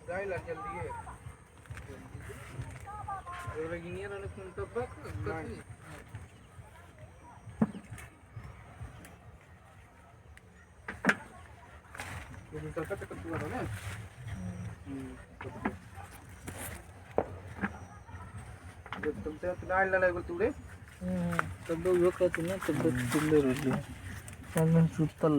जायला जल्दी आहे गिनियर कोणतं बघ तुमच्या गाडीला लागल तुडे तब्येत योकायची ना तब्येत चिल्लर होती सुत्तल